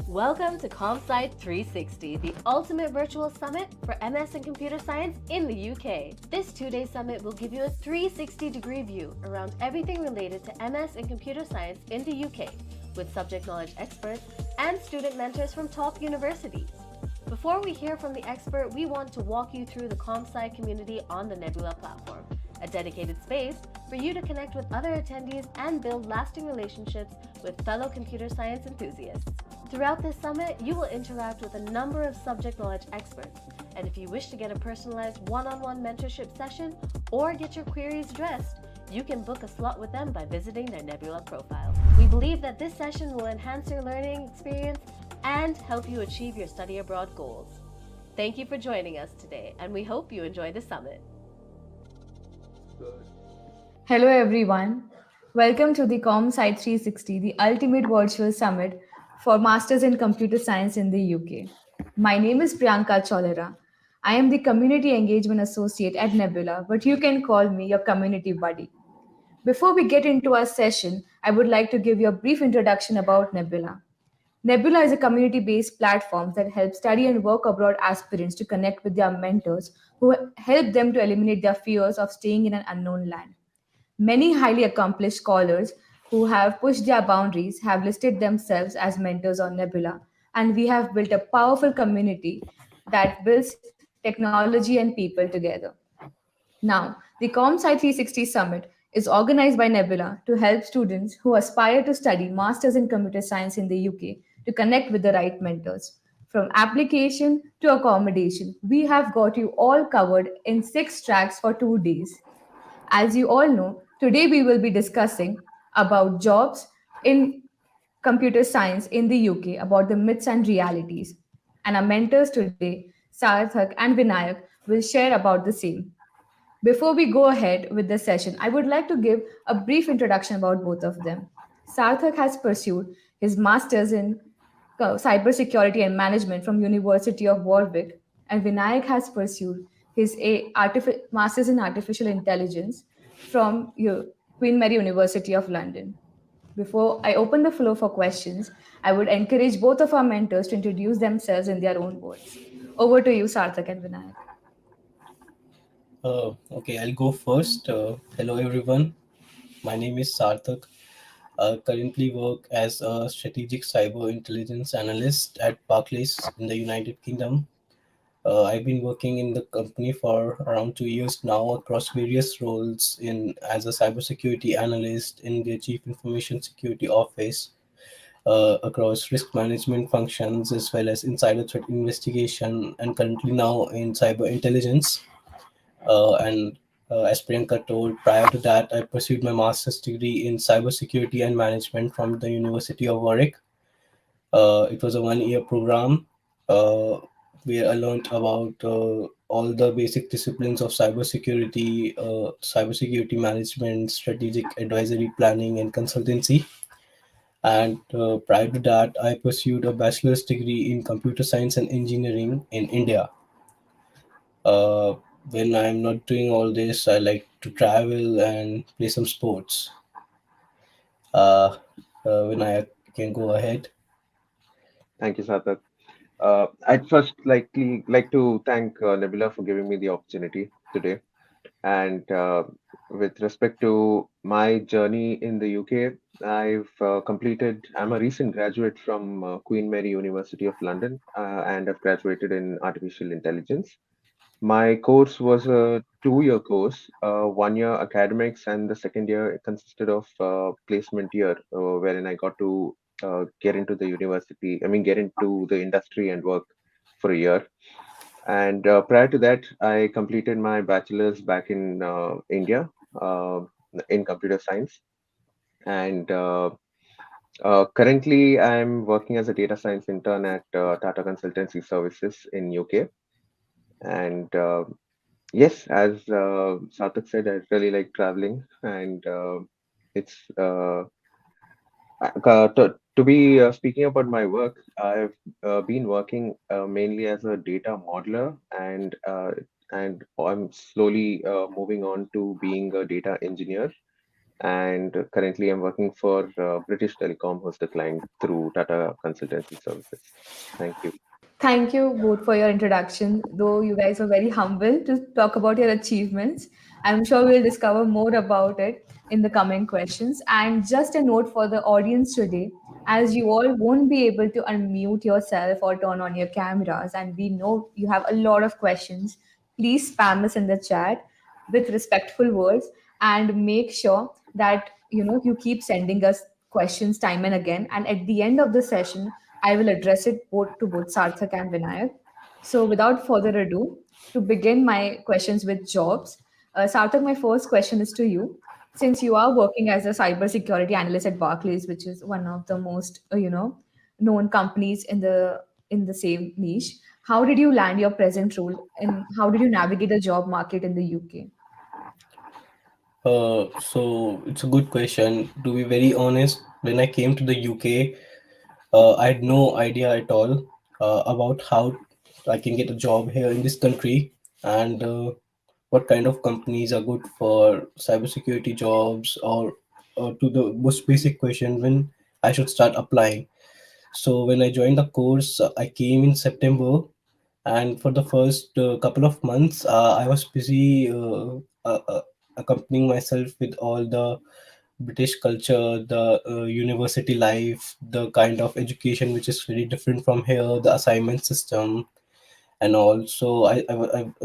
Welcome to Compsci360, the ultimate virtual summit for MS in computer science in the UK. This two-day summit will give you a 360-degree view around everything related to MS in computer science in the UK, with subject knowledge experts and student mentors from top universities. Before we hear from the expert, we want to walk you through the Compsci community on the Nebula platform, a dedicated space for you to connect with other attendees and build lasting relationships with fellow computer science enthusiasts. Throughout this summit, you will interact with a number of subject knowledge experts, and if you wish to get a personalized one-on-one mentorship session or get your queries addressed, you can book a slot with them by visiting their Nebula profile. We believe that this session will enhance your learning experience and help you achieve your study abroad goals. Thank you for joining us today, and we hope you enjoy the summit. Hello, everyone. Welcome to the Compsci360, the ultimate virtual summit for Masters in Computer Science in the UK. My name is Priyanka Cholera. I am the Community Engagement Associate at Nebula, but you can call me your community buddy. Before we get into our session, I would like to give you a brief introduction about Nebula. Nebula is a community based platform that helps study and work abroad aspirants to connect with their mentors who help them to eliminate their fears of staying in an unknown land. Many highly accomplished scholars who have pushed their boundaries have listed themselves as mentors on Nebula, and we have built a powerful community that builds technology and people together. Now, the ComSci 360 Summit is organized by Nebula to help students who aspire to study Masters in Computer Science in the UK to connect with the right mentors. From application to accommodation, we have got you all covered in 6 tracks for 2 days. As you all know, today we will be discussing about jobs in computer science in the UK, about the myths and realities. And our mentors today, Sarthak and Vinayak, will share about the same. Before we go ahead with the session, I would like to give a brief introduction about both of them. Sarthak has pursued his master's in cybersecurity and management from University of Warwick, and Vinayak has pursued his master's in artificial intelligence from Queen Mary University of London. Before I open the floor for questions, I would encourage both of our mentors to introduce themselves in their own words. Over to you, Sarthak and Vinayak. Okay, I'll go first. Hello, everyone. My name is Sarthak. Currently work as a strategic cyber intelligence analyst at Barclays in the United Kingdom. I've been working in the company for around 2 years now across various roles in as a cybersecurity analyst in the Chief Information Security Office, across risk management functions as well as insider threat investigation, and currently now in cyber intelligence. And As Priyanka told, prior to that, I pursued my master's degree in cybersecurity and management from the University of Warwick. It was a 1 year program uh, where I learned about all the basic disciplines of cybersecurity management, strategic advisory planning, and consultancy. And prior to that, I pursued a bachelor's degree in computer science and engineering in India. Uh, when I'm not doing all this, I like to travel and play some sports. Uh, when I can go ahead. Thank you, Sarthak. I'd first like to thank Nebula for giving me the opportunity today. And with respect to my journey in the UK, I'm a recent graduate from Queen Mary University of London, and I've graduated in artificial intelligence. My course was a 2 year course, 1 year academics, and the second year consisted of placement year, wherein I got to get into the university, I mean, get into the industry and work for a year. And prior to that, I completed my bachelor's back in India uh, in computer science. And currently, I'm working as a data science intern at Tata Consultancy Services in UK. And yes, as Sarthak said, I really like traveling, and it's to be speaking about my work. I've been working mainly as a data modeler, and I'm slowly moving on to being a data engineer. and currently I'm working for British Telecom, who's the client through Tata Consultancy Services. Thank you. Thank you both for your introduction, though you guys were very humble to talk about your achievements. I'm sure we'll discover more about it in the coming questions. And just a note for the audience today, as you all won't be able to unmute yourself or turn on your cameras, and we know you have a lot of questions, please spam us in the chat with respectful words and make sure that you keep sending us questions time and again. And at the end of the session, I will address it both to both Sarthak and Vinayak. So, without further ado, to begin my questions with jobs, Sarthak, my first question is to you. Since you are working as a cybersecurity analyst at Barclays, which is one of the most known companies in the same niche, how did you land your present role, and how did you navigate the job market in the UK? So it's a good question. To be very honest, when I came to the UK, I had no idea at all about how I can get a job here in this country, and what kind of companies are good for cybersecurity jobs, or to the most basic question, when I should start applying. So when I joined the course, I came in September, and for the first couple of months, I was busy accompanying myself with all the British culture, the university life, the kind of education which is very different from here, the assignment system, and all. So I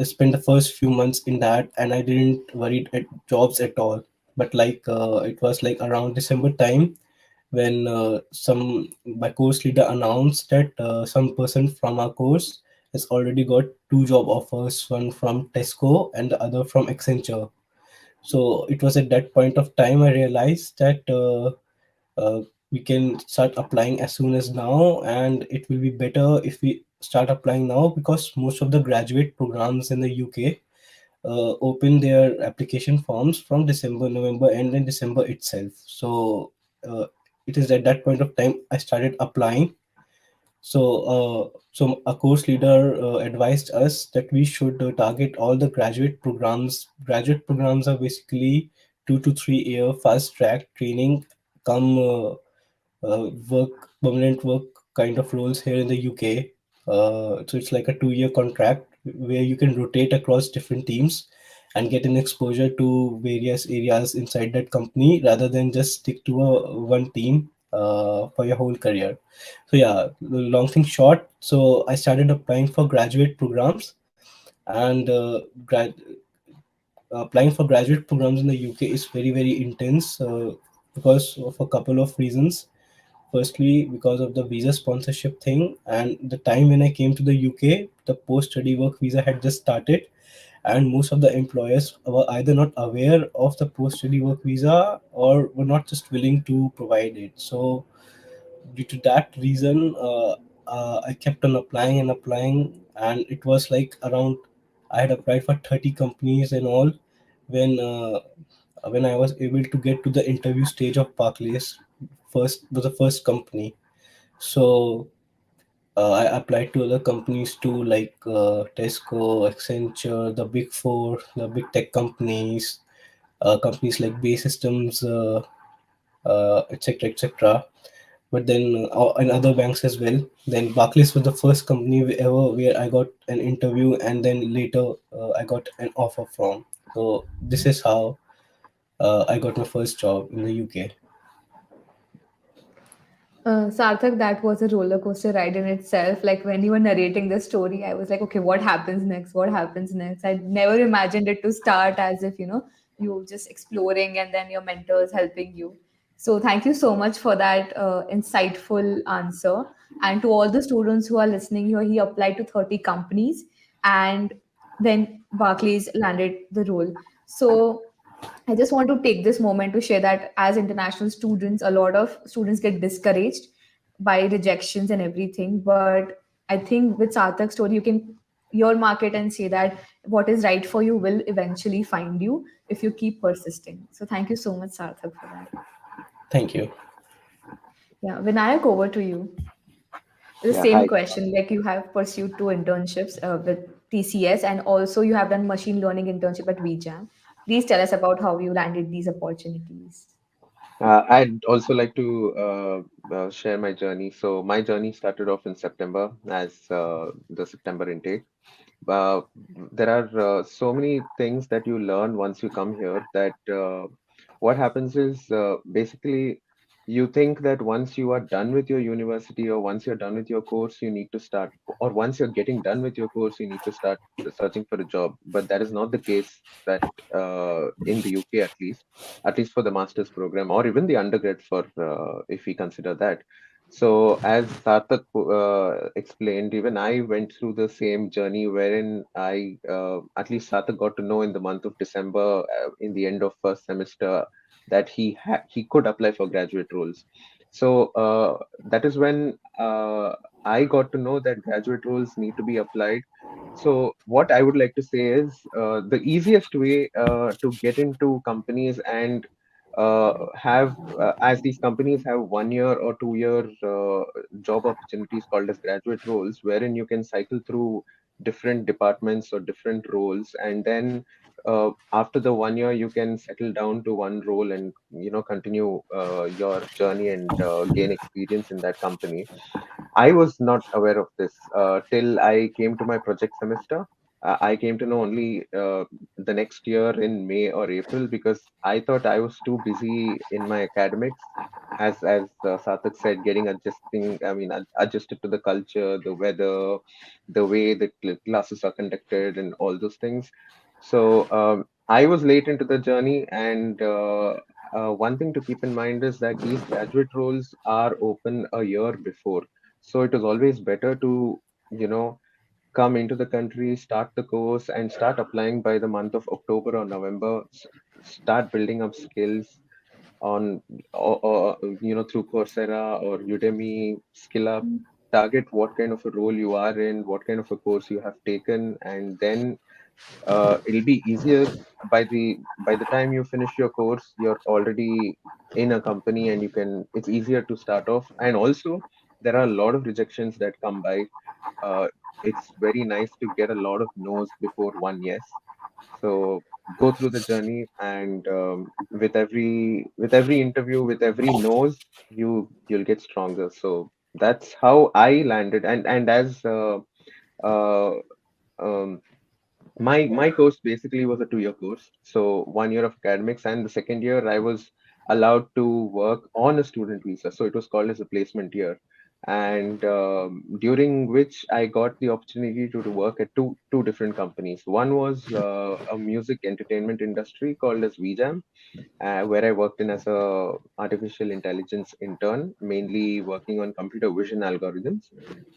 spent the first few months in that, and I didn't worry at jobs at all. But like it was like around December time when some my course leader announced that some person from our course has already got two job offers, one from Tesco and the other from Accenture. So it was at that point of time I realized that uh, we can start applying as soon as now, and it will be better if we start applying now, because most of the graduate programs in the UK open their application forms from December, November, and then December itself. So uh, it is at that point of time I started applying. So a course leader advised us that we should target all the graduate programs. Graduate programs are basically 2 to 3 year fast track training, come permanent work kind of roles here in the UK. So it's like a 2 year contract where you can rotate across different teams and get an exposure to various areas inside that company, rather than just stick to a one team for your whole career. So yeah, long thing short. So I started applying for graduate programs, and applying for graduate programs in the UK is very intense because of a couple of reasons. Firstly, because of the visa sponsorship thing, and the time when I came to the UK, the post study work visa had just started, and most of the employers were either not aware of the post study work visa or were not just willing to provide it. So due to that reason, I kept on applying and applying, and it was like around I had applied for 30 companies and all, when when I was able to get to the interview stage of Barclays. First was the first company. So I applied to other companies too, like Tesco, Accenture, the Big Four, the big tech companies, companies like Bay Systems, etc., etc. But then and other banks as well. Then Barclays was the first company ever where I got an interview, and then later I got an offer from. So this is how I got my first job in the UK. Sarthak, that was a roller coaster ride in itself. Like when you were narrating the story, I was like, okay, what happens next? What happens next? I never imagined it to start as if, you just exploring and then your mentors helping you. So thank you so much for that insightful answer. And to all the students who are listening here, he applied to 30 companies and then Barclays landed the role. So I just want to take this moment to share that as international students, a lot of students get discouraged by rejections and everything. But I think with Sarthak's story, you can your market and say that what is right for you will eventually find you if you keep persisting. So thank you so much, Sarthak, for that. Thank you. Yeah, Vinayak, over to you. The Yeah, same hi. question, like you have pursued two internships with TCS and also you have done machine learning internship at VJAM. Please tell us about how you landed these opportunities. I'd also like to share my journey. So my journey started off in September as the September intake. uh, there are so many things that you learn once you come here that what happens is basically you think that once you are done with your university or once you're done with your course, you need to start, or once you're getting done with your course, you need to start searching for a job. But that is not the case that in the UK at least for the master's program or even the undergrad for if we consider that. So, as Sarthak explained, even I went through the same journey wherein at least Sarthak got to know in the month of December, in the end of first semester, that he could apply for graduate roles. So that is when I got to know that graduate roles need to be applied. So what I would like to say is the easiest way to get into companies and have as these companies have 1 year or 2 year job opportunities called as graduate roles, wherein you can cycle through different departments or different roles, and then after the 1 year you can settle down to one role and continue your journey and gain experience in that company. I was not aware of this till I came to my project semester. I came to know only the next year in May or April because I thought I was too busy in my academics. As Sarthak said, getting adjusting, I mean, adjusted to the culture, the weather, the way the classes are conducted, and all those things. So I was late into the journey, and one thing to keep in mind is that these graduate roles are open a year before. So it is always better to, you know, come into the country, start the course, and start applying by the month of October or November. Start building up skills on, or through Coursera or Udemy, skill up, target what kind of a role you are in, what kind of a course you have taken, and then it'll be easier by the time you finish your course, you're already in a company and it's easier to start off. And also, there are a lot of rejections that come by. uh, it's very nice to get a lot of no's before one yes. So go through the journey, and with every interview, with every no's, you'll get stronger. So that's how I landed. And as uh, um, my course basically was a 2 year course, so 1 year of academics, and the second year I was allowed to work on a student visa, so it was called as a placement year. And during which I got the opportunity to work at two different companies. One was a music entertainment industry called as VJAM, where I worked in as a artificial intelligence intern, mainly working on computer vision algorithms.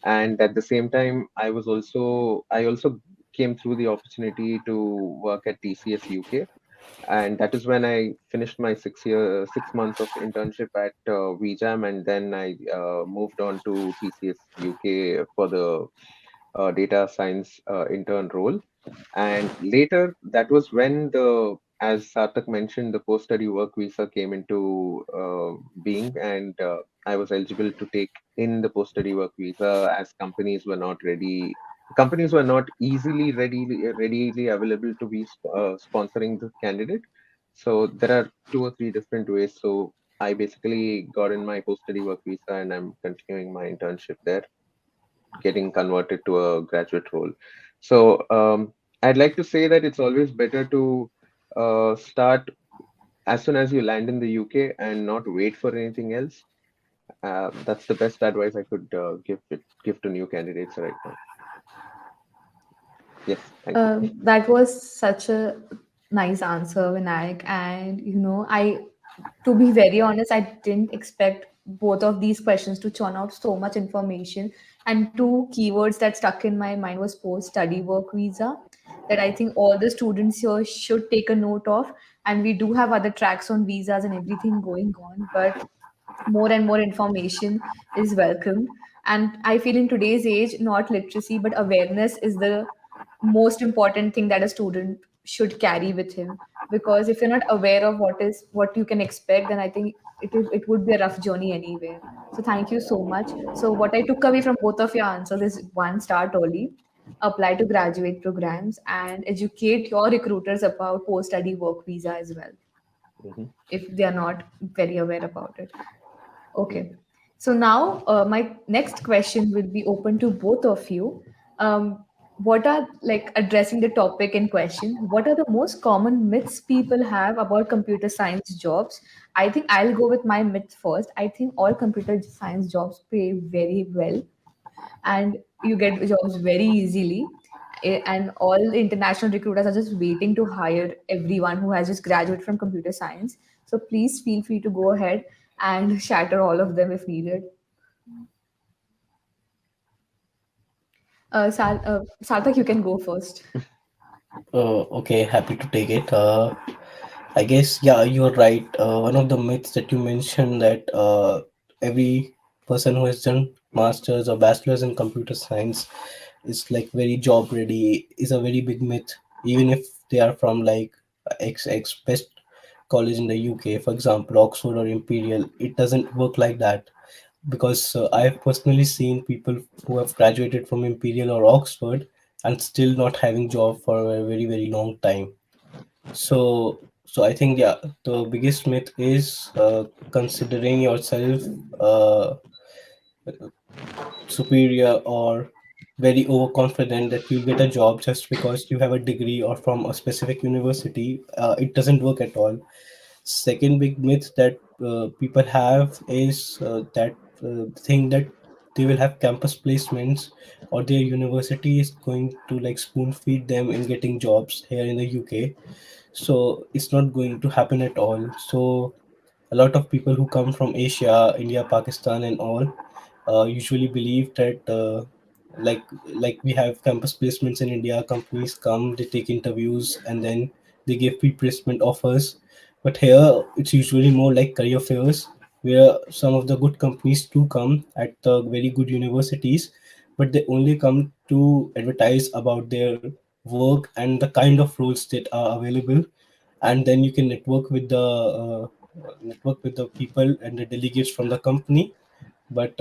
And at the same time, I also came through the opportunity to work at TCS UK, and that is when I finished my 6 months of internship at VJAM, and then I moved on to TCS UK for the data science intern role. And later, that was when as Sarthak mentioned, the post-study work visa came into being, and I was eligible to take in the post-study work visa as companies were not ready. Companies were not readily available to be sponsoring the candidate. So there are two or three different ways. So I basically got in my post-study work visa, and I'm continuing my internship there, getting converted to a graduate role. So I'd like to say that it's always better to start as soon as you land in the UK and not wait for anything else. That's the best advice I could give to new candidates right now. Yes, thank you. That was such a nice answer, Vinayak. And to be very honest, I didn't expect both of these questions to churn out so much information. And two keywords that stuck in my mind was post-study work visa, that I think all the students here should take a note of. And we do have other tracks on visas and everything going on, but more and more information is welcome. And I feel in today's age, not literacy, but awareness is the most important thing that a student should carry with him. Because if you're not aware of what you can expect, then I think it would be a rough journey anywhere. So thank you so much. So what I took away from both of your answers is, one, start early. apply to graduate programs, and educate your recruiters about post study work visa as well, Hmm. if they are not very aware about it. Yeah. Okay. So now, my next question will be open to both of you. What are, like, addressing the topic in question? What are the most common myths people have about computer science jobs? I think I'll go with my myth first. I think all computer science jobs pay very well, and you get jobs very easily. And all international recruiters are just waiting to hire everyone who has just graduated from computer science. So please feel free to go ahead and shatter all of them if needed. Sarthak, you can go first. Okay, happy to take it. I guess, yeah, you're right. One of the myths that you mentioned, that every person who has done masters or bachelors in computer science is like very job ready, is a very big myth. Even if they are from like ex best college in the UK, for example, Oxford or Imperial, it doesn't work like that. Because I've personally seen people who have graduated from Imperial or Oxford and still not having job for a very very long time. So I think, yeah, the biggest myth is considering yourself uh, superior or very overconfident that you'll get a job just because you have a degree or from a specific university. It doesn't work at all. Second big myth that people have is that thing that they will have campus placements, or their university is going to like spoon feed them in getting jobs here in the UK. So it's not going to happen at all. So a lot of people who come from Asia, India, Pakistan, and all usually believe that like we have campus placements in India. Companies come, they take interviews, and then they give pre-placement offers. But here it's usually more like career fairs, where some of the good companies do come at the very good universities, but they only come to advertise about their work and the kind of roles that are available, and then you can network with the people and the delegates from the company. But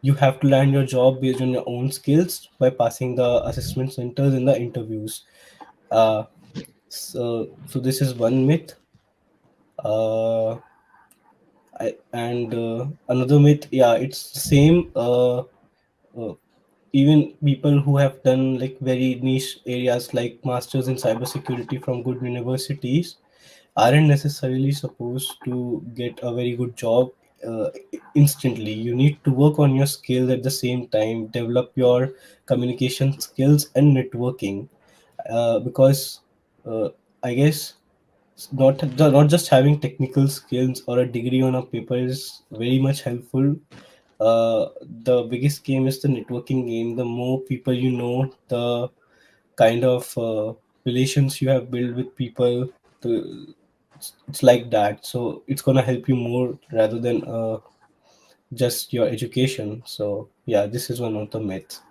you have to land your job based on your own skills by passing the assessment centers in the interviews. Uh, so so this is one myth. And another myth, yeah, it's the same. Uh, Even people who have done like very niche areas like masters in cybersecurity from good universities aren't necessarily supposed to get a very good job uh, instantly. You need to work on your skills at the same time, develop your communication skills and networking. Because I guess not just having technical skills or a degree on a paper is very much helpful. The biggest game is the networking game. The more people you know, the kind of relations you have built with people, it's like that. So it's gonna help you more rather than just your education. So yeah, this is one of the myths.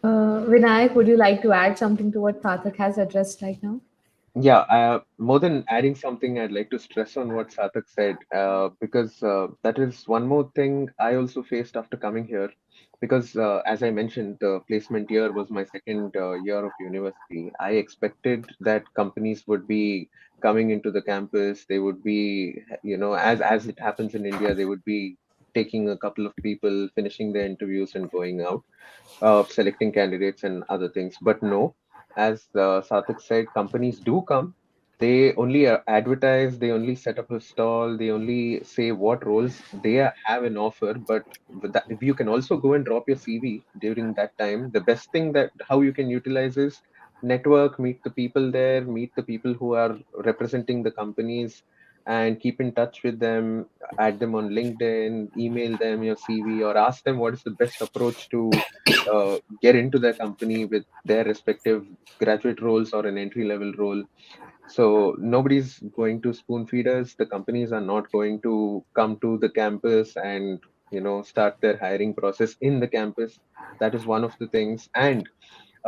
Vinayak, would you like to add something to what Sarthak has addressed right now? Yeah, more than adding something, I'd like to stress on what Satak said, because that is one more thing I also faced after coming here. Because as I mentioned, the placement year was my second year of university. I expected that companies would be coming into the campus. They would be, as it happens in India, they would be taking a couple of people, finishing their interviews, and going out, selecting candidates and other things. But no, as Sarthak said, companies do come. They only advertise, they only set up a stall, they only say what roles they have an offer. But if you can also go and drop your CV during that time, the best thing that how you can utilize is network, meet the people there, meet the people who are representing the companies, and keep in touch with them, add them on LinkedIn, email them your CV, or ask them what is the best approach to get into their company with their respective graduate roles or an entry level role. So nobody's going to spoon feed us. The companies are not going to come to the campus and start their hiring process in the campus. That is one of the things. And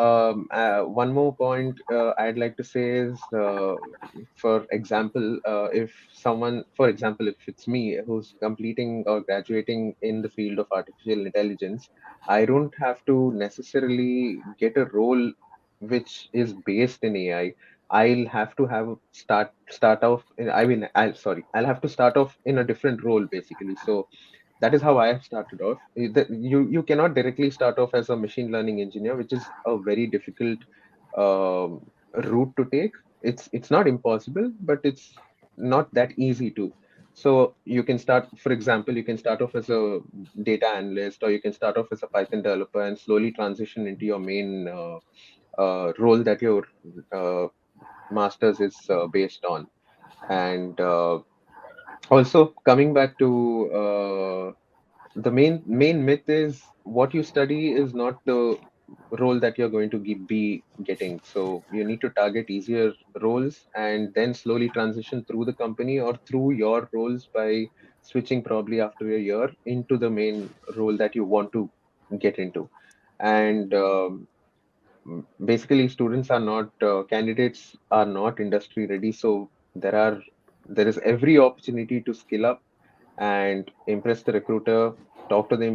one more point I'd like to say is, for example, if someone, for example, if it's me who's completing or graduating in the field of artificial intelligence, I don't have to necessarily get a role which is based in AI. I'll have to have start off. I'll have to start off in a different role basically. So that is how I have started off. You cannot directly start off as a machine learning engineer, which is a very difficult um, route to take. It's not impossible, but it's not that easy to. So you can start, for example, you can start off as a data analyst, or you can start off as a Python developer and slowly transition into your main role that your uh, master's is based on. And also coming back to the main myth is what you study is not the role that you're going to be getting. So you need to target easier roles and then slowly transition through the company or through your roles by switching probably after a year into the main role that you want to get into. And basically students are not candidates are not industry ready, so there is every opportunity to skill up and impress the recruiter, talk to the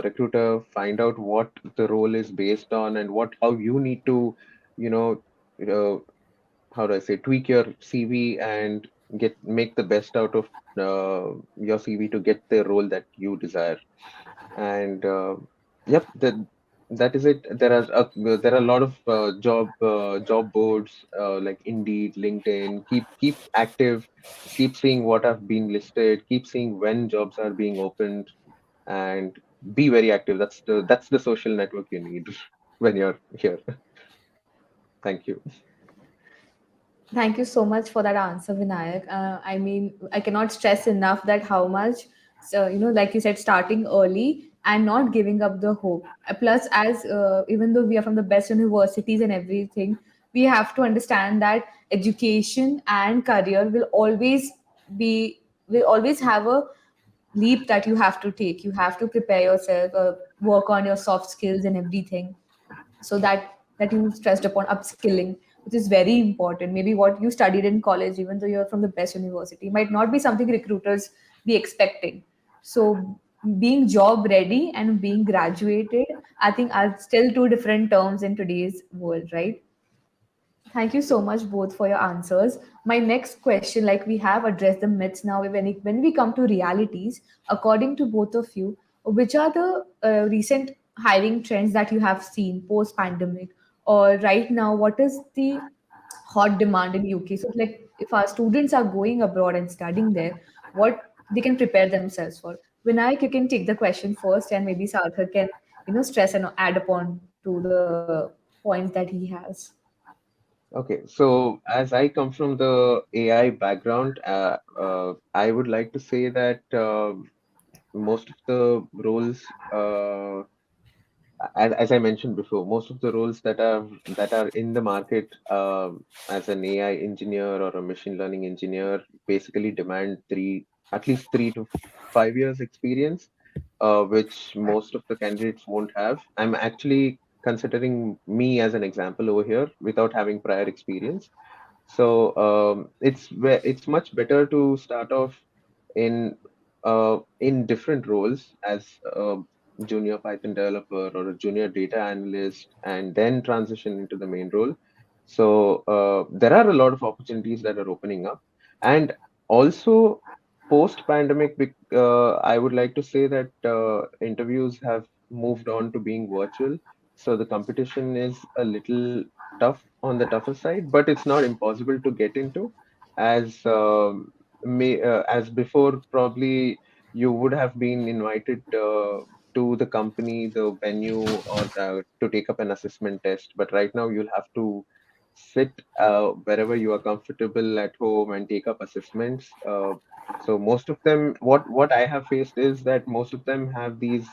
recruiter, find out what the role is based on and what how you need to, you know, uh, how do I say, tweak your CV and get make the best out of your CV to get the role that you desire. And yep, that is it. There are a lot of job boards like Indeed, LinkedIn. Keep active, keep seeing what have been listed, keep seeing when jobs are being opened, and be very active. That's the social network you need when you're here. Thank you. Thank you so much for that answer, Vinayak. I mean, I cannot stress enough that how much, so, like you said, starting early and not giving up the hope. Plus, as even though we are from the best universities and everything, we have to understand that education and career be will always have a leap that you have to take. You have to prepare yourself, work on your soft skills and everything, so that you stressed upon upskilling, which is very important. Maybe what you studied in college, even though you're from the best university, might not be something recruiters be expecting. So being job ready and being graduated, I think, are still two different terms in today's world, right? Thank you so much both for your answers. My next question, like we have addressed the myths now, when we come to realities, according to both of you, which are the recent hiring trends that you have seen post pandemic, or right now, what is the hot demand in UK? So, like, if our students are going abroad and studying there, what they can prepare themselves for? Vinayak, you can take the question first, and maybe Sarthak can, stress and add upon to the points that he has. Okay, so as I come from the AI background, I would like to say that most of the roles, as I mentioned before, most of the roles that are in the market as an AI engineer or a machine learning engineer basically demand at least 3 to 5 years experience, which most of the candidates won't have. I'm actually considering me as an example over here without having prior experience. So it's much better to start off in different roles as a junior Python developer or a junior data analyst, and then transition into the main role. So there are a lot of opportunities that are opening up, and also post pandemic, I would like to say that interviews have moved on to being virtual. So the competition is a little tough on the tougher side, but it's not impossible to get into. As as before, probably you would have been invited to the company, the venue, or to take up an assessment test. But right now, you'll have to sit wherever you are comfortable at home and take up assessments. So most of them, what I have faced is that most of them have these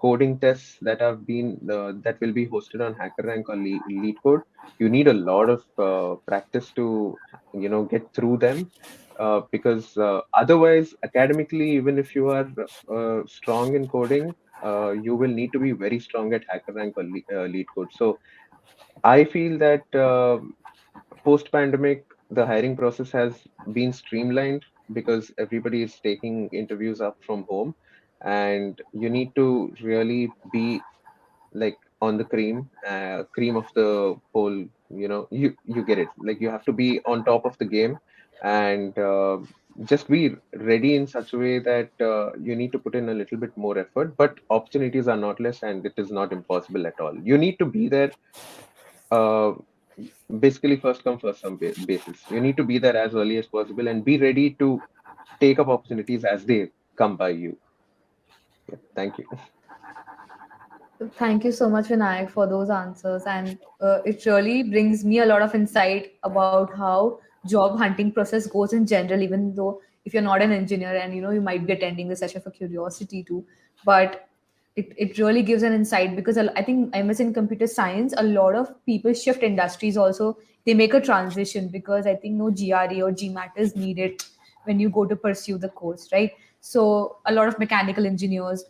coding tests that will be hosted on HackerRank or LeetCode. You need a lot of practice to get through them, because otherwise, academically, even if you are strong in coding, you will need to be very strong at HackerRank or Lead Code. So I feel that post-pandemic, the hiring process has been streamlined because everybody is taking interviews up from home, and you need to really be like on the cream of the whole. You get it. Like you have to be on top of the game, and just be ready in such a way that you need to put in a little bit more effort. But opportunities are not less, and it is not impossible at all. You need to be there. Uh, Basically, first come first some basis. You need to be there as early as possible and be ready to take up opportunities as they come by you. Yeah, thank you. Thank you so much, Vinayak, for those answers. And it really brings me a lot of insight about how job hunting process goes in general, even though if you're not an engineer and you might be attending the session for curiosity too. But it really gives an insight because I think MS in computer science, a lot of people shift industries also. They make a transition because I think no GRE or GMAT is needed when you go to pursue the course, right? So a lot of mechanical engineers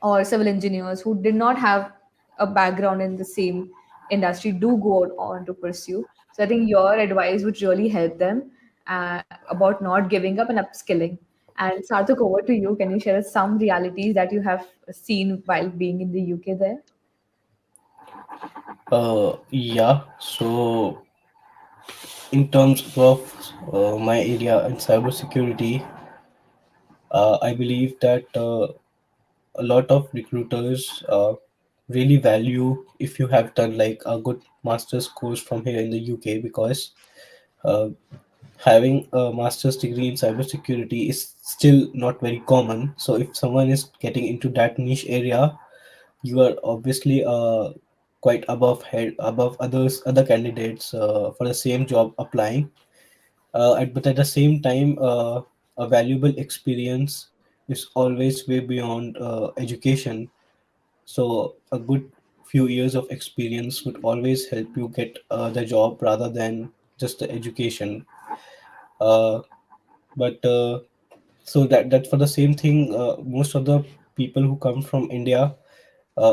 or civil engineers who did not have a background in the same industry do go on to pursue. So I think your advice would really help them about not giving up and upskilling. And Sarthak, over to you. Can you share us some realities that you have seen while being in the UK there? Yeah. So in terms of my area in cybersecurity, I believe that a lot of recruiters really value if you have done like a good master's course from here in the UK, because uh, having a master's degree in cybersecurity is still not very common. So if someone is getting into that niche area, you are obviously quite above other candidates for the same job applying. But at the same time, a valuable experience is always way beyond education. So a good few years of experience would always help you get the job rather than just the education. Uh, but so that for the same thing, most of the people who come from India,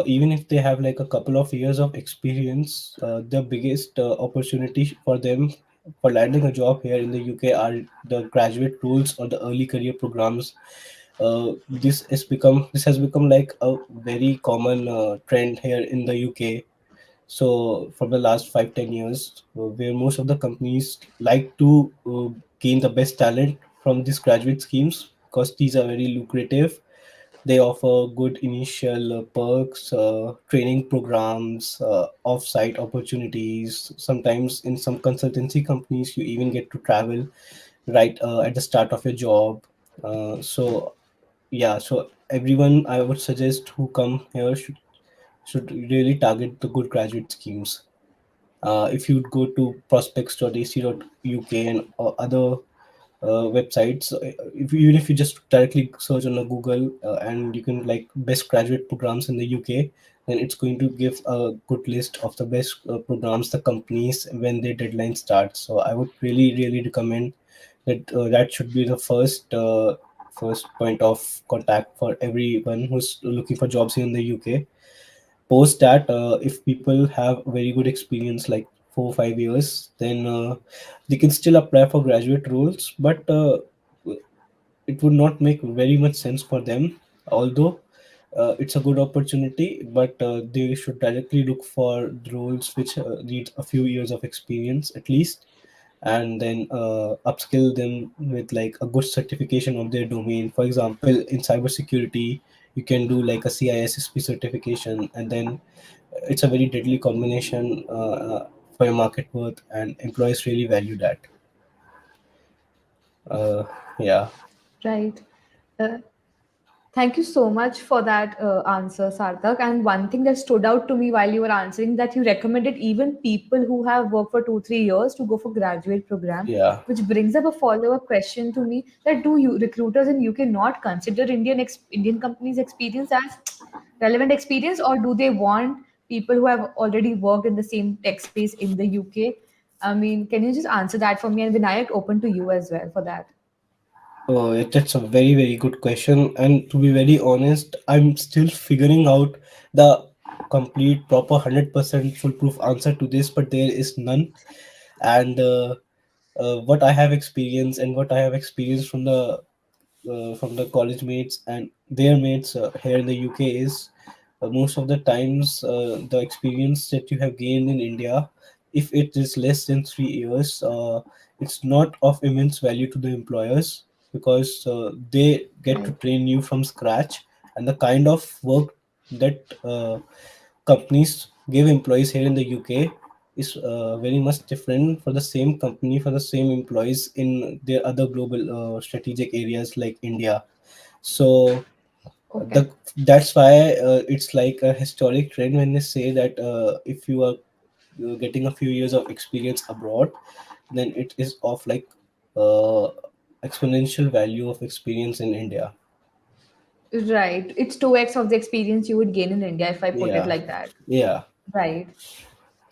even if they have like a couple of years of experience, the biggest opportunity for them for landing a job here in the UK are the graduate roles or the early career programs. This has become like a very common trend here in the UK. So from the last 5-10 years, where most of the companies like to gain the best talent from these graduate schemes because these are very lucrative. They offer good initial perks, training programs, off-site opportunities. Sometimes in some consultancy companies, you even get to travel right at the start of your job. So yeah, so everyone I would suggest who come here should really target the good graduate schemes. If you go to prospects.ac.uk and other websites, even if you just directly search on a Google and you can like best graduate programs in the UK, then it's going to give a good list of the best programs, the companies when their deadline starts. So I would really recommend that that should be the first point of contact for everyone who's looking for jobs here in the UK. Post that, if people have very good experience like 4 or 5 years, then they can still apply for graduate roles, but it would not make very much sense for them, although it's a good opportunity, but they should directly look for the roles which need a few years of experience at least, and then upskill them with like a good certification of their domain. For example, in cybersecurity, you can do like a CISSP certification, and then it's a very deadly combination for your market worth, and employees really value that. Uh, yeah, Right. Uh, Thank you so much for that answer, Sarthak. And one thing that stood out to me while you were answering that you recommended even people who have worked for 2-3 years to go for graduate program, yeah. which brings up a follow-up question to me that do you recruiters in UK not consider Indian companies' experience as relevant experience, or do they want people who have already worked in the same tech space in the UK? I mean, can you just answer that for me? And Vinayak, open to you as well for that. That's a very, very good question. And to be very honest, I'm still figuring out the complete, proper, 100% foolproof answer to this, but there is none. And what I have experienced and what I have experienced from the college mates and their mates here in the UK is most of the times the experience that you have gained in India, if it is less than 3 years, it's not of immense value to the employers because they get to Right. train you from scratch, and the kind of work that companies give employees here in the UK is very much different for the same company for the same employees in their other global strategic areas like India. So Okay. the that's why it's like a historic trend when they say that if you are getting a few years of experience abroad, then it is of like uh, exponential value of experience in India. Right. It's 2x of the experience you would gain in India if I put it Yeah, like that. yeah. Right.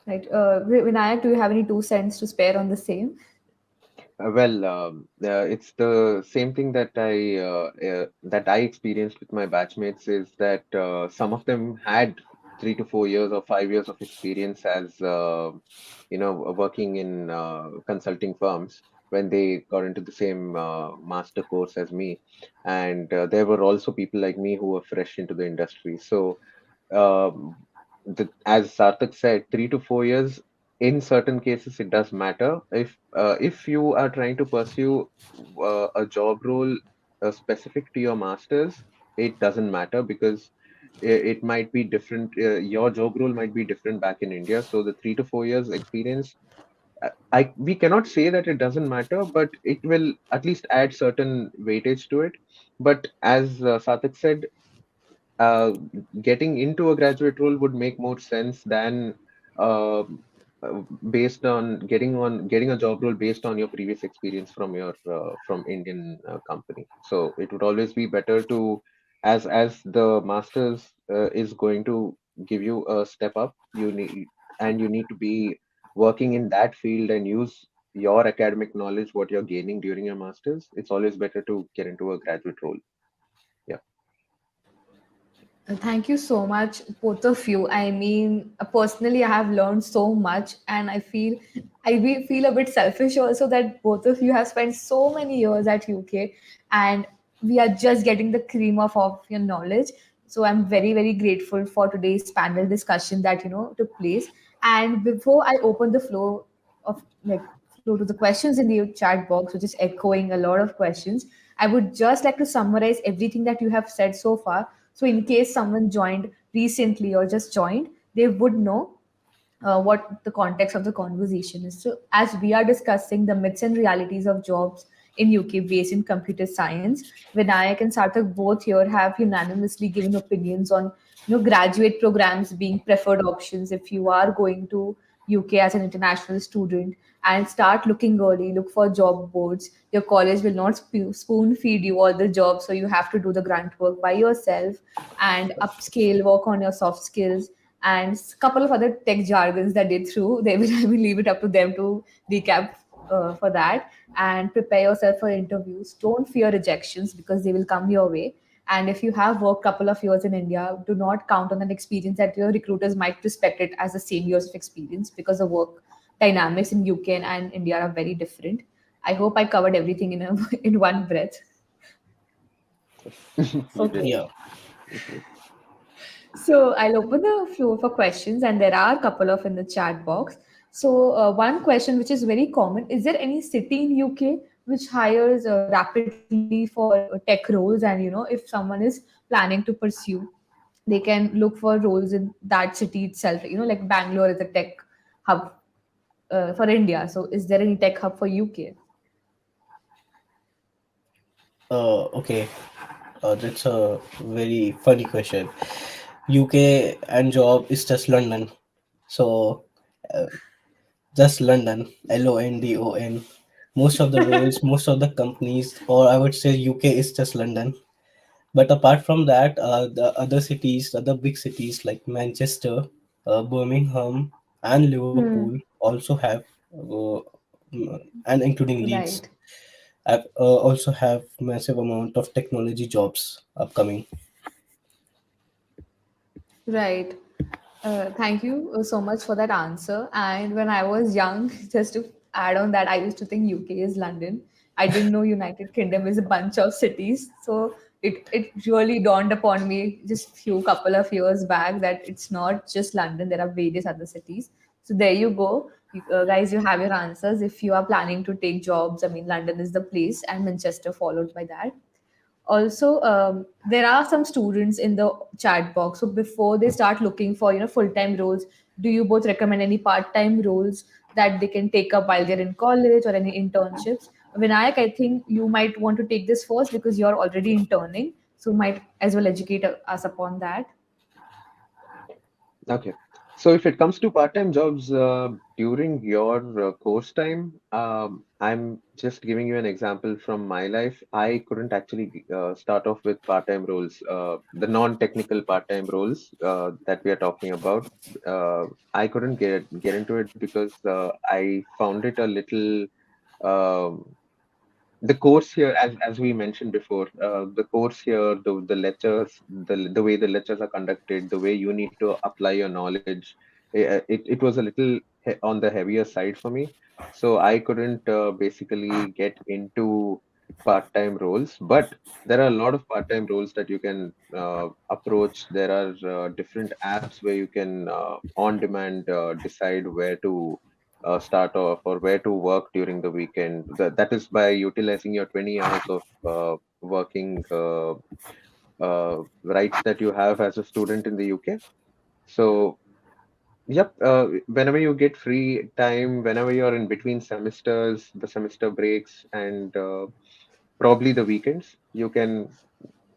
Right. Vinayak, do you have any 2 cents to spare on the same? It's the same thing that I experienced with my batchmates is that some of them had 3 to 4 years or 5 years of experience as working in consulting firms when they got into the same master course as me, and there were also people like me who were fresh into the industry. So um, as Sarthak said, 3 to 4 years. In certain cases, it does matter. If you are trying to pursue a job role specific to your masters, it doesn't matter because it might be different. Your job role might be different back in India. So the 3 to 4 years experience, we cannot say that it doesn't matter, but it will at least add certain weightage to it. But as Sarthak said, uh, getting into a graduate role would make more sense than uh, based on getting a job role based on your previous experience from your from Indian company. So it would always be better to, as the masters is going to give you a step up, you need to be working in that field and use your academic knowledge what you're gaining during your masters. It's always better to get into a graduate role. Yeah. Thank you so much, both of you. I mean, personally, I have learned so much, and feel a bit selfish also that both of you have spent so many years at UK, and we are just getting the cream of your knowledge. So I'm very, very grateful for today's panel discussion that took place. And before I open the flow to the questions in the chat box, which is echoing a lot of questions, I would just like to summarize everything that you have said so far, so, in case someone joined recently or just joined, they would know what the context of the conversation is. So, as we are discussing the myths and realities of jobs in UK based in computer science, Vinayak and Sarthak both here have unanimously given opinions on graduate programs being preferred options if you are going to UK as an international student, and start looking early, look for job boards. Your college will not spoon feed you all the jobs, so you have to do the grunt work by yourself and upscale, work on your soft skills, and a couple of other tech jargons that they threw. They will I will leave it up to them to recap for that, and prepare yourself for interviews. Don't fear rejections because they will come your way. And if you have worked couple of years in India, do not count on an experience that your recruiters might respect it as the same years of experience, because the work dynamics in UK and India are very different. I hope I covered everything in one breath. You did. Okay. Yeah. You did. So I'll open the floor for questions, and there are a couple of in the chat box. So one question which is very common: is there any city in UK which hires rapidly for tech roles? And if someone is planning to pursue, they can look for roles in that city itself. Like Bangalore is a tech hub for India. So is there any tech hub for UK? Okay. That's a very funny question. UK and job is just London. So uh, just London, London. Most of the roles, most of the companies, or I would say UK is just London. But apart from that, the other cities, other big cities like Manchester, Birmingham, and Hmm. Liverpool also have, and including Leeds, Right. I also have massive amount of technology jobs upcoming. Right. Thank you so much for that answer. And when I was young, just to add on that, I used to think UK is London. I didn't know United Kingdom is a bunch of cities. So it really dawned upon me just few couple of years back that it's not just London. There are various other cities. So there you go. Guys, you have your answers. If you are planning to take jobs, I mean, London is the place, and Manchester followed by that. Also, there are some students in the chat box, so before they start looking for full-time roles, do you both recommend any part-time roles that they can take up while they're in college, or any internships? Vinayak, I think you might want to take this first because you're already interning, so might as well educate us upon that. Okay. So if it comes to part-time jobs during your course time, I'm just giving you an example from my life. I couldn't actually start off with part-time roles, the non-technical part-time roles that we are talking about. I couldn't get into it because I found it a little um the course here, as we mentioned before, the course here, the lectures, the way the lectures are conducted, the way you need to apply your knowledge, it was a little on the heavier side for me. So I couldn't basically get into part-time roles, but there are a lot of part-time roles that you can approach. There are different apps where you can on demand decide where to start off or where to work during the weekend. That is by utilizing your 20 hours of working rights that you have as a student in the UK. So, yep, whenever you get free time, whenever you're in between semesters, the semester breaks, and probably the weekends, you can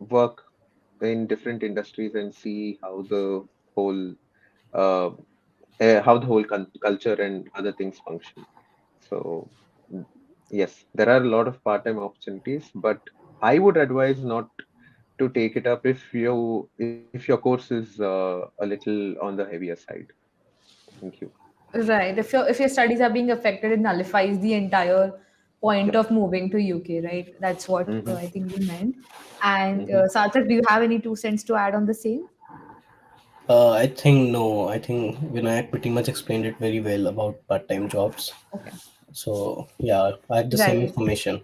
work in different industries and see whole uh, how the whole culture and other things function. So, mm, yes, there are a lot of part-time opportunities, but I would advise not to take it up if your course is a little on the heavier side. Thank you. Right. If your studies are being affected, it nullifies the entire point Yep. of moving to UK, right? That's what Mm-hmm. I think you meant. And Mm-hmm. Sarthak, do you have any 2 cents to add on the same? I think no. I think Vinayak pretty much explained it very well about part-time jobs. Okay. So yeah, I have the same Right. information.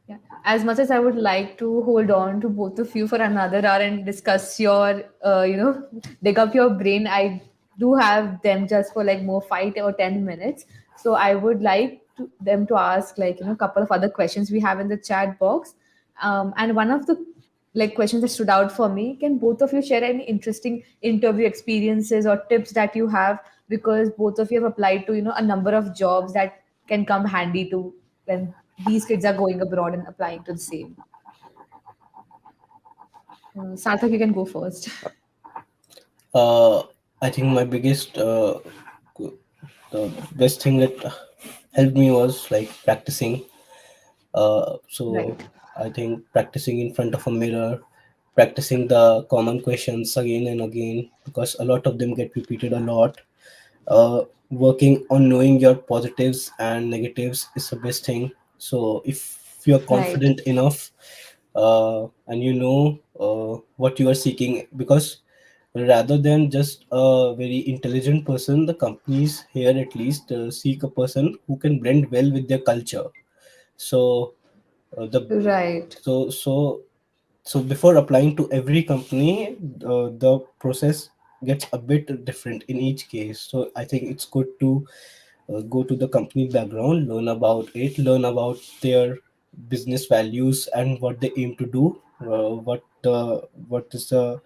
Yeah. As much as I would like to hold on to both of you for another hour and discuss your, dig up your brain, I do have them just for like more 5 or 10 minutes. So I would like them to ask like, a couple of other questions we have in the chat box. And one of the like questions that stood out for me, can both of you share any interesting interview experiences or tips that you have? Because both of you have applied to, a number of jobs that can come handy to when these kids are going abroad and applying to the same. Sarthak, you can go first. Uh, I think my biggest, the best thing that helped me was like practicing. So Right. I think practicing in front of a mirror, practicing the common questions again and again, because a lot of them get repeated a lot. Working on knowing your positives and negatives is the best thing. So if you're Right. confident enough, and you know what you are seeking, because rather than just a very intelligent person, the companies here at least seek a person who can blend well with their culture. So the Right. so so so before applying to every company, the process gets a bit different in each case. So I think it's good to go to the company background, learn about it, learn about their business values and what they aim to do, what is the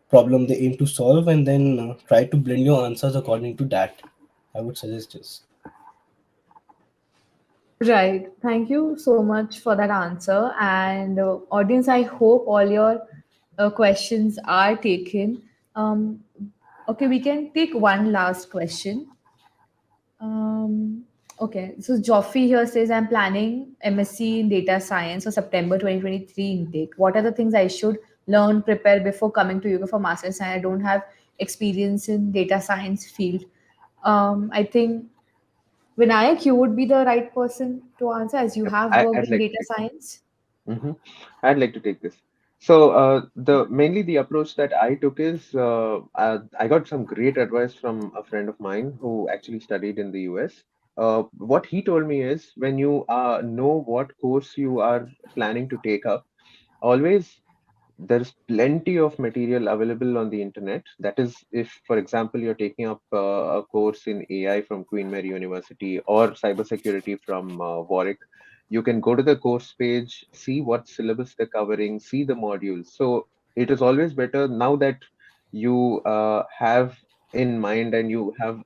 problem they aim to solve, and then try to blend your answers according to that. I would suggest this. Right. Thank you so much for that answer. And audience, I hope all your questions are taken. Um, okay, we can take one last question. Um, okay, so Joffrey here says, I'm planning MSc in data science for September 2023 intake. What are the things I should learn, prepare before coming to UK for master's? And I don't have experience in data science field. I think Vinayak, you would be the right person to answer as you Yep, have worked I'd in like to data take this. science. hmm I'd like to take this. So, the mainly the approach that I took is I got some great advice from a friend of mine who actually studied in the US. What he told me is when you know what course you are planning to take up, always there's plenty of material available on the internet. That is, if, for example, you're taking up a course in AI from Queen Mary University or cybersecurity from Warwick, you can go to the course page, see what syllabus they're covering, see the modules. So it is always better now that you have in mind and you have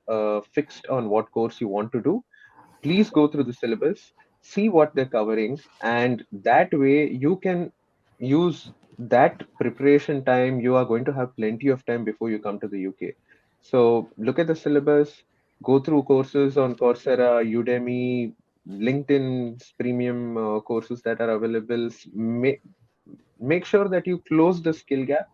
fixed on what course you want to do. Please go through the syllabus, see what they're covering, and that way you can use that preparation time. You are going to have plenty of time before you come to the UK. So look at the syllabus, go through courses on Coursera, Udemy, LinkedIn's premium courses that are available. Make sure that you close the skill gap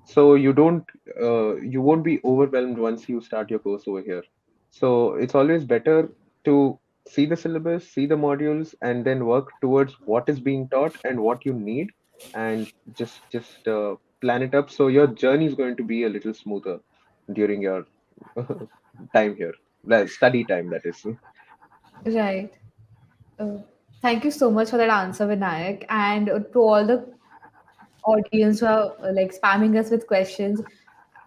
so you won't be overwhelmed once you start your course over here. So it's always better to see the syllabus, see the modules, and then work towards what is being taught and what you need, and just plan it up so your journey is going to be a little smoother during your time here, the study time, that is. Right. Uh, Thank you so much for that answer, Vinayak. And to all the audience who are like spamming us with questions,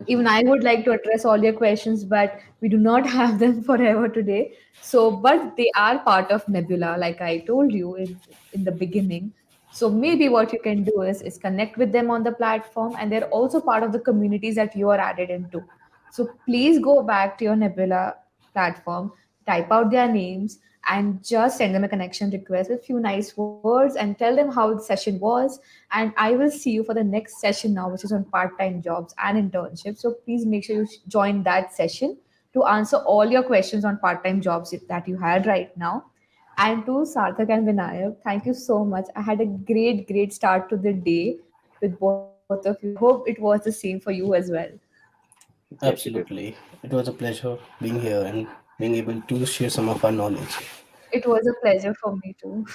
even I would like to address all your questions, but we do not have them forever today. So, but they are part of Nebula, like I told you in the beginning. So maybe what you can do is connect with them on the platform, and they're also part of the communities that you are added into. So please go back to your Nebula platform, type out their names, and just send them a connection request with a few nice words and tell them how the session was. And I will see you for the next session now, which is on part-time jobs and internships. So please make sure you join that session to answer all your questions on part-time jobs that you had right now. And to Sarthak and Vinayak, thank you so much. I had a great start to the day with both of you. I hope it was the same for you as well. Yes, it is. Absolutely. It was a pleasure being here and being able to share some of our knowledge. It was a pleasure for me too.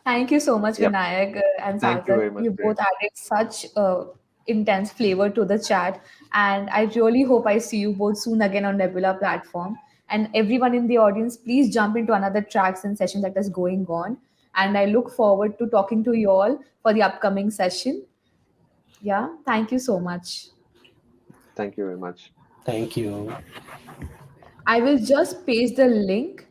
Thank you so much, Yep. Vinayak and Thank you Sarthak. very much, You both Priyanka. added such intense flavor to the chat, and I really hope I see you both soon again on Nebula platform. And everyone in the audience, please jump into another tracks and session that is going on. And I look forward to talking to you all for the upcoming session. Yeah, thank you so much. Thank you very much. Thank you. I will just paste the link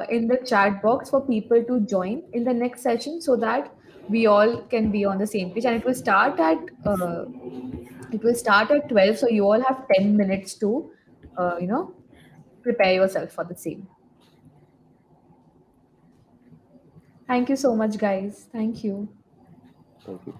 in the chat box for people to join in the next session so that we all can be on the same page. And it will start at 12, so you all have 10 minutes to you know prepare yourself for the same. Thank you so much, guys. Thank you. Thank you.